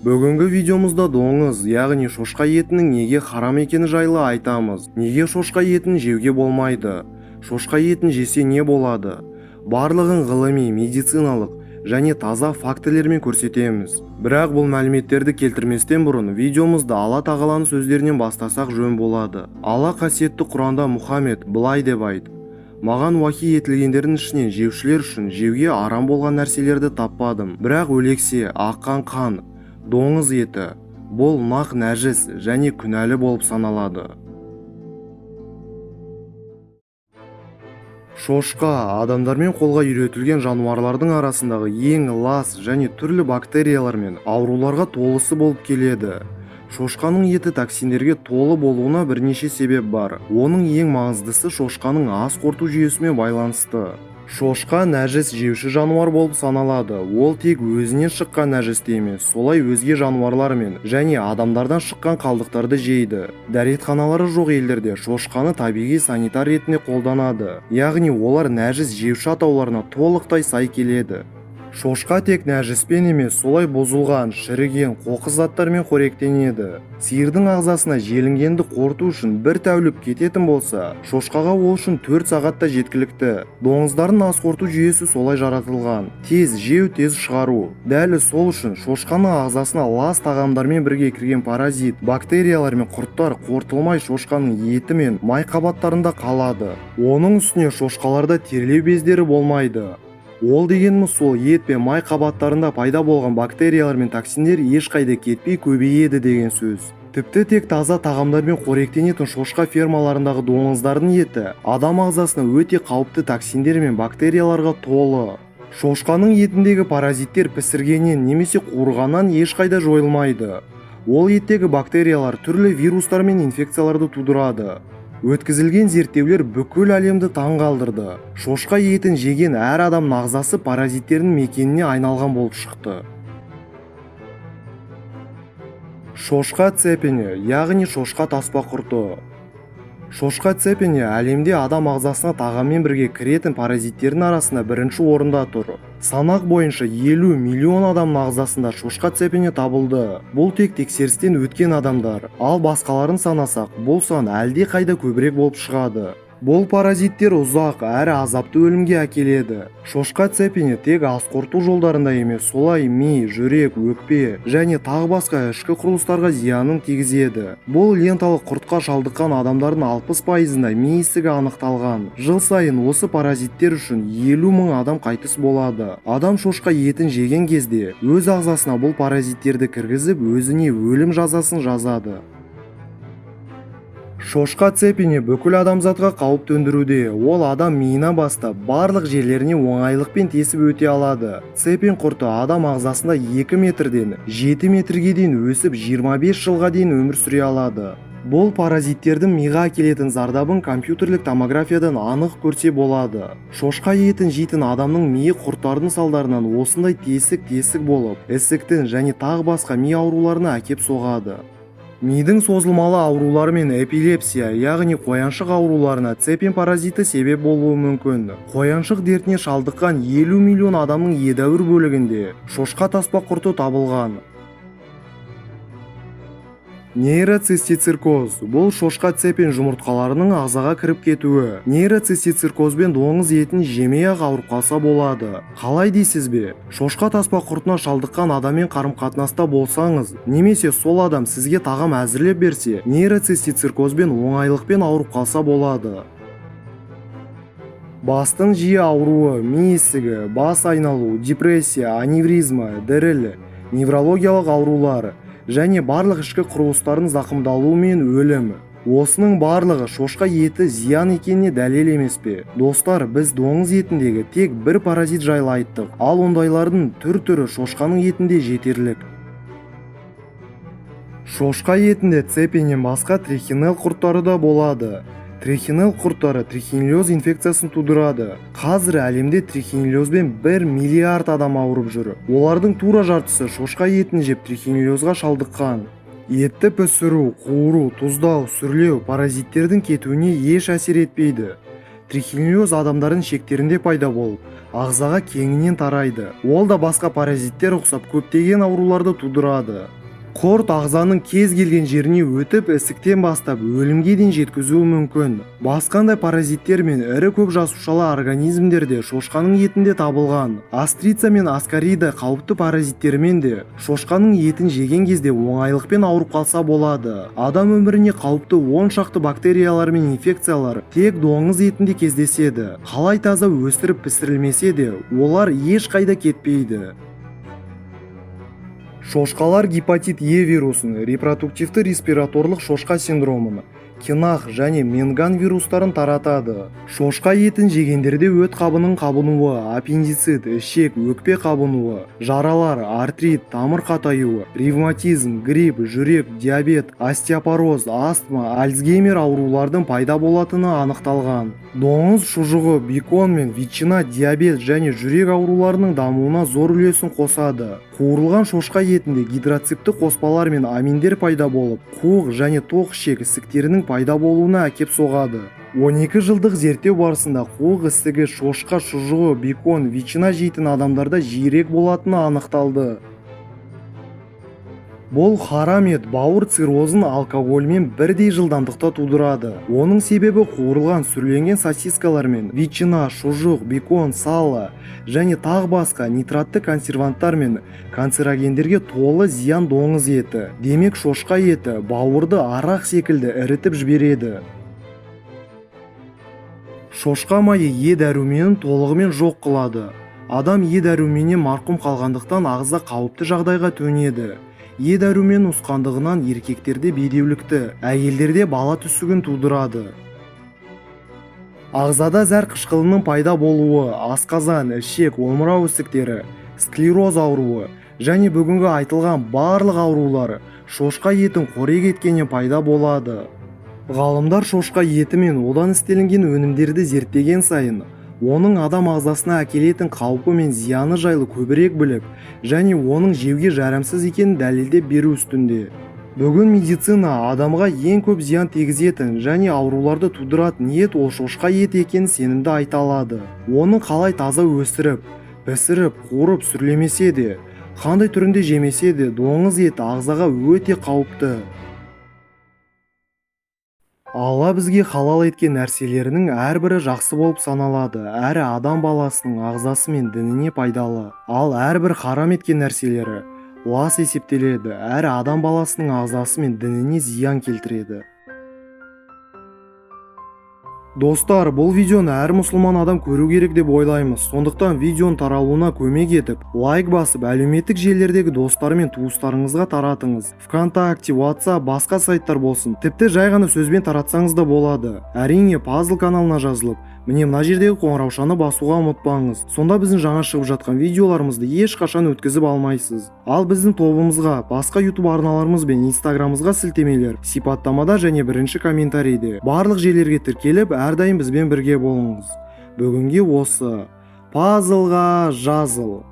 Бүгінгі видеомызда доңыз, яғни шошқа етінің неге харам екені жайлы айтамыз. Неге шошқа етін жеуге болмайды? Шошқа етін жесе не болады? Барлығын ғылыми, медициналық және таза фактілермен көрсетеміз. Бірақ бұл мәліметтерді келтірместен бұрын видеомызды Алла тағаланың сөздерінен бастасақ жөн болады. Алла қасиетті Құранда Мұхаммед былай деп айтты: маған уахи етілгендердің ішінен жеушілер үшін жеуге арам болған нәрселерді таппадым. Бірақ өлексе, аққан қан, доңыз еті бұл нақ нәжіс және күнәлі болып саналады. Шошқа адамдармен қолға үйретілген жануарлардың арасындағы ең лас және түрлі бактериялар мен ауруларға толысы болып келеді. Шошқаның еті токсиндерге толы болуына бірнеше себеп бар. Оның ең маңыздысы шошқаның ас қорыту жүйесімен байланысты. Шошқа нәжіс жеуші жануар болып саналады. Ол тек өзінен шыққан нәжісті емес, солай өзге жануарлар мен және адамдардан шыққан қалдықтарды жейді. Дәретханалары жоқ елдерде шошқаны табиғи санитар ретінде қолданады. Яғни олар нәжіс жеуші атауларына толықтай сай келеді. Шошқа тек нәжіспен емес, солай бұзылған, шіріген, қоқыс заттармен қоректенеді. Сиырдың ағзасына желінгенді қорыту үшін бір тәулік кететін болса, шошқаға ол үшін 4 сағатта жеткілікті. Доңыздардың ас қорыту жүйесі солай жаратылған. Тез жеу, тез шығару. Дәл сол үшін шошқаның ағзасына лас тағамдармен бірге кірген паразит, бактериялар мен құрттар қорытылмай шошқаның еті мен май қабаттарында қалады. Оның үстіне шошқаларда терлеу бездері болмайды. Ол дегеніміз сол ет пен май қабаттарында пайда болған бактериялар мен токсиндер ешқайда кетпей көбейеді деген сөз. Тіпті тек таза тағамдармен қоректенетін шошқа фермаларындағы доңыздардың еті адам ағзасына өте қауіпті токсиндер мен бактерияларға толы. Шошқаның етіндегі паразиттер пісіргеннен немесе қуырғаннан ешқайда жойылмайды. Ол еттегі бактериялар түрлі вирустар мен инфекцияларды тудырады. Өткізілген зерттеулер бүкіл әлемді таңғалдырды. Шошқа етін жеген әр адамның ағзасы паразиттердің мекеніне айналған болып шықты. Шошқа цепені, яғни шошқа таспа құрты. Шошқа цепені әлемде адам ағзасына тағаммен бірге кіретін паразиттердің арасында бірінші орында тұр. Санақ бойынша 50 миллион адамның ағзасында шошқа цепені табылды. Бұл тек тексерістен өткен адамдар. Ал басқаларын санасақ, бұл сан әлде қайда көбірек болып шығады. Бұл паразиттер ұзақ әрі азапты өлімге әкеледі. Шошқа цепені тек ас қорыту жолдарында емес, солай ми, жүрек, өкпе және тағы басқа ішкі құрылыстарға зиянын тигізеді. Бұл ленталық құртқа шалдыққан адамдардың 60%-ында ми ісігі анықталған. Жыл сайын осы паразиттер үшін 50 мың адам қайтыс болады. Адам шошқа етін жеген кезде өз ағзасына бұл паразиттерді кіргізіп, өзіне өлім жазасын жазады. Шошқа цепені бүкіл адамзатқа қауіп төндіруде. Ол адам миына бастап барлық жерлеріне оңайлықпен тесіп өте алады. Цепен құрты адам ағзасында 2 метрден 7 метрге дейін өсіп 25 жылға дейін өмір сүре алады. Бұл паразиттердің миға әкелетін зардабын компьютерлік томографиядан анық көрсе болады. Шошқа етін жейтін адамның миы құрттардың салдарынан осындай тесік болып, ісіктің және тағы басқа ми ауруларына әкеп соғады. Мидың созылмалы аурулары мен эпилепсия, яғни қояншық ауруларына цепен паразиті себеп болуы мүмкін. Қояншық дертіне шалдыққан 50 миллион адамның едәуір бөлігінде шошқа таспа құрты табылған. Нейроцистициркоз – бұл шошқа цепен жұмыртқаларының ағзаға кіріп кетуі. Нейроцистициркозбен доңыз етін жемей-ақ ауырып қалса болады. Қалай дейсіз бе? Шошқа таспа құртына шалдыққан адаммен қарым-қатынаста болсаңыз, немесе сол адам сізге тағам әзірлеп берсе, нейроцистициркозбен оңайлықпен ауырып қалса болады. Бастың жиі ауруы, ми ісігі, бас айналу, депрессия, аневризма, діріл, неврологиялық аурулар және барлық ішкі құрылыстардың зақымдалуы мен өлім. Осының барлығы шошқа еті зиян екеніне дәлел емес пе? Достар, біз доңыз етіндегі тек бір паразит жайлы айттық, ал ондайлардың түр-түрі шошқаның етінде жетерлік. Шошқа етінде цепеннен басқа трихинелл құрттары да болады. Трихинелл құрттары трихинеллез инфекциясын тудырады. Қазір әлемде трихинеллезбен 1 миллиард адам ауырып жүр. Олардың тура жартысы шошқа етін жеп трихинеллезға шалдыққан. Етті пісіру, қуыру, тұздау, сүрлеу паразиттердің кетуіне еш әсер етпейді. Трихинеллез адамдардың шектерінде пайда болып, ағзаға кеңінен тарайды. Ол да басқа паразиттер ұқсап көптеген ауруларды тудырады. Құрт ағзаның кез келген жеріне өтіп, ісіктен бастап өлімге дейін жеткізуі мүмкін. Басқандай паразиттер мен ірі көп жасушалы организмдерде шошқаның етінде табылған. Астрица мен аскарида қауіпті паразиттермен де шошқаның етін жеген кезде оңайлықпен ауырып қалса болады. Адам өміріне қауіпті 10 шақты бактериялар мен инфекциялар тек доңыз етінде кездеседі. Қалай таза өсіріп пісірілмесе де, олар ешқайда кетпейді. Шошқалар гепатит Е вирусын, репродуктивті респираторлық шошқа синдромын, кинах және менган вирустарын таратады. Шошқа етін жегендерде өт қабының қабынуы, аппендицит, ішек, өкпе қабынуы, жаралар, артрит, тамыр қатаюы, ревматизм, грипп, жүрек, диабет, остеопороз, астма, альцгеймер аурулардың пайда болатыны анықталған. Доңыз шұжығы, бекон мен ветчина диабет және жүрек ауруларының дамуына зор үлесін қосады. Қуырылған шошқа етінде гидроципті қоспалар мен аминдер пайда болып, қуық және тоқ ішек ісіктерінің пайда болуына әкеп соғады. 12 жылдық зерттеу барысында қуық ісігі шошқа шұжығы, бекон, ветчина жейтін адамдарда жиірек болатыны анықталды. Бұл харам ет бауыр циррозын алкогольмен бірдей жылдамдықта тудырады. Оның себебі қуырылған сүрленген сосискалар мен ветчина, шұжық, бекон, сало және тағы басқа нитратты консерванттар мен канцерогендерге толы зиян доңыз еті. Демек шошқа еті бауырды арақ секілді ірітіп жібереді. Шошқа майы Е дәруменін толығымен жоқ қылады. Адам Е дәруменен марқұм қалғандықтан ағза қауіпті жағдайға төнеді. Е дәрумен ұсқандығынан еркектерде бедеулікті, әйелдерде бала түсігін тудырады. Ағзада зәр қышқылының пайда болуы, асқазан, ішек, омырау ісіктері, склероз ауруы және бүгінгі айтылған барлық аурулар шошқа етін қорек еткеннен пайда болады. Ғалымдар шошқа еті мен одан істелінген өнімдерді зерттеген сайын, оның адам ағзасына әкелетін қаупі мен зияны жайлы көбірек біліп, және оның жеуге жарамсыз екенін дәлелдеп беру үстінде. Бүгін медицина адамға ең көп зиян тигізетін және ауруларды тудыратын ет ол шошқа еті екенін сенімді айта алады. Оны қалай таза өсіріп, пісіріп, қуырып сүрлемесе де, қандай түрінде жемесе де, доңыз еті ағзаға өте қауіпті. Алла бізге халал еткен нәрселерінің әрбірі жақсы болып саналады, әрі адам баласының ағзасы мен дініне пайдалы. Ал әрбір харам еткен нәрселері лас есептеледі, әрі адам баласының ағзасы мен дініне зиян келтіреді. Достар, бұл видеоны әр мұсылман адам көру керек деп ойлаймыз. Сондықтан видеоның таралуына көмек етіп, лайк басып, әлеуметтік желілердегі достары мен туыстарыңызға таратыңыз. ВКонтакте, WhatsApp, басқа сайттар болсын. Тіпті жай ғана сөзбен таратсаңыз да болады. Әрине, Пазл каналына жазылып, міне мына жердегі қоңыраушаны басуға ұмытпаңыз. Сонда біздің жаңа шығып жатқан видеоларымызды ешқашан өткізіп алмайсыз. Ал біздің тобымызға, басқа YouTube арналарымыз бен Instagramымызға сілтемелер сипаттамада және бірінші комментарийде. Барлық жерлерге тіркеліп, әрдайым бізбен бірге болыңыз. Бүгінге осы. Пазлға жазыл.